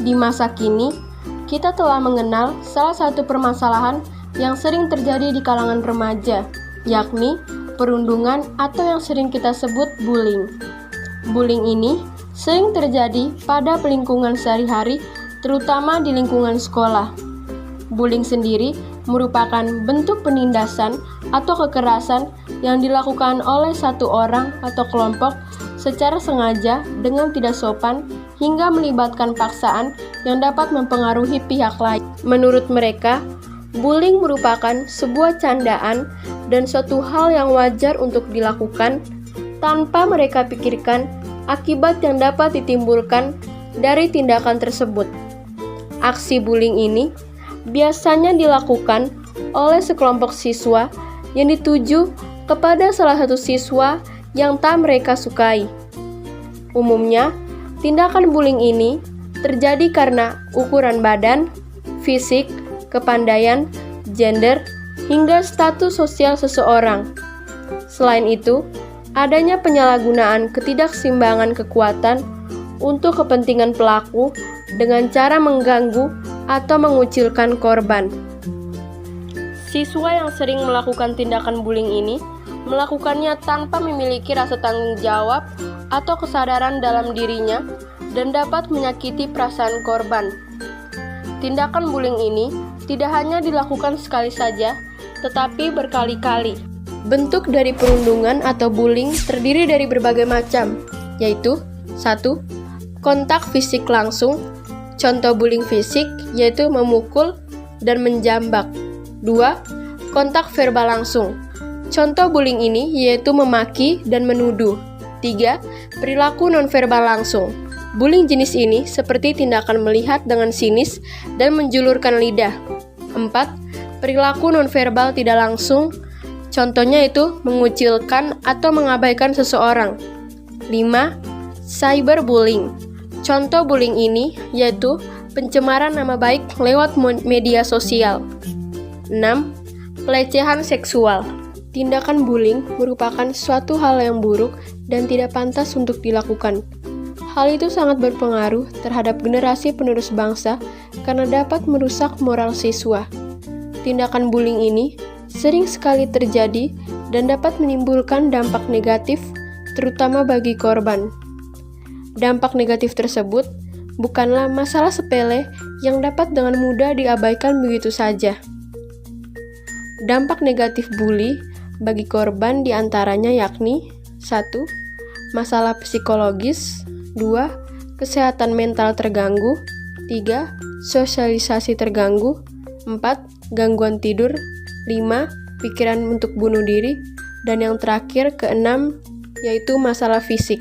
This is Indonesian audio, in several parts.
Di masa kini, kita telah mengenal salah satu permasalahan yang sering terjadi di kalangan remaja, yakni perundungan atau yang sering kita sebut bullying. Bullying ini sering terjadi pada lingkungan sehari-hari, terutama di lingkungan sekolah. Bullying sendiri merupakan bentuk penindasan atau kekerasan yang dilakukan oleh satu orang atau kelompok secara sengaja dengan tidak sopan hingga melibatkan paksaan yang dapat mempengaruhi pihak lain. Menurut mereka, bullying merupakan sebuah candaan dan suatu hal yang wajar untuk dilakukan tanpa mereka pikirkan akibat yang dapat ditimbulkan dari tindakan tersebut. Aksi bullying ini biasanya dilakukan oleh sekelompok siswa yang dituju kepada salah satu siswa yang tak mereka sukai. Umumnya, tindakan bullying ini terjadi karena ukuran badan, fisik, kepandaian, gender, hingga status sosial seseorang. Selain itu, adanya penyalahgunaan ketidakseimbangan kekuatan untuk kepentingan pelaku dengan cara mengganggu atau mengucilkan korban. Siswa yang sering melakukan tindakan bullying ini melakukannya tanpa memiliki rasa tanggung jawab atau kesadaran dalam dirinya dan dapat menyakiti perasaan korban. Tindakan bullying ini tidak hanya dilakukan sekali saja, tetapi berkali-kali. Bentuk dari perundungan atau bullying terdiri dari berbagai macam, yaitu 1. Kontak fisik langsung. Contoh bullying fisik yaitu memukul dan menjambak. 2. Kontak verbal langsung. Contoh bullying ini yaitu memaki dan menuduh. 3. Perilaku nonverbal langsung. Bullying jenis ini seperti tindakan melihat dengan sinis dan menjulurkan lidah. 4. Perilaku nonverbal tidak langsung. Contohnya itu mengucilkan atau mengabaikan seseorang. 5. Cyberbullying. Contoh bullying ini yaitu pencemaran nama baik lewat media sosial. 6. Pelecehan seksual. Tindakan bullying merupakan suatu hal yang buruk dan tidak pantas untuk dilakukan. Hal itu sangat berpengaruh terhadap generasi penerus bangsa karena dapat merusak moral siswa. Tindakan bullying ini sering sekali terjadi dan dapat menimbulkan dampak negatif, terutama bagi korban. Dampak negatif tersebut bukanlah masalah sepele yang dapat dengan mudah diabaikan begitu saja. Dampak negatif bully bagi korban diantaranya yakni 1. Masalah psikologis. 2. Kesehatan mental terganggu. 3. Sosialisasi terganggu. 4. Gangguan tidur. 5. Pikiran untuk bunuh diri. Dan yang terakhir, keenam, yaitu masalah fisik.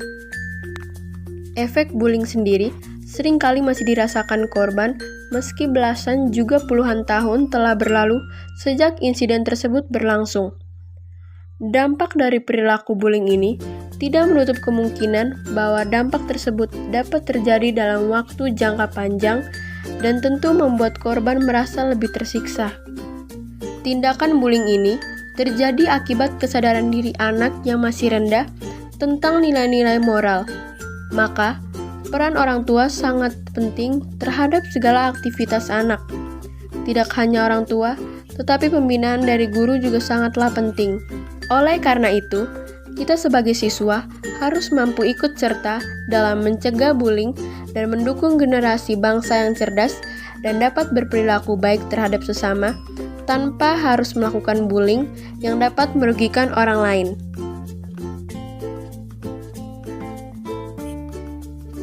Efek bullying sendiri seringkali masih dirasakan korban meski belasan juga puluhan tahun telah berlalu sejak insiden tersebut berlangsung. Dampak dari perilaku bullying ini tidak menutup kemungkinan bahwa dampak tersebut dapat terjadi dalam waktu jangka panjang dan tentu membuat korban merasa lebih tersiksa. Tindakan bullying ini terjadi akibat kesadaran diri anak yang masih rendah tentang nilai-nilai moral. Maka, peran orang tua sangat penting terhadap segala aktivitas anak. Tidak hanya orang tua, tetapi pembinaan dari guru juga sangatlah penting. Oleh karena itu, kita sebagai siswa harus mampu ikut serta dalam mencegah bullying dan mendukung generasi bangsa yang cerdas dan dapat berperilaku baik terhadap sesama tanpa harus melakukan bullying yang dapat merugikan orang lain.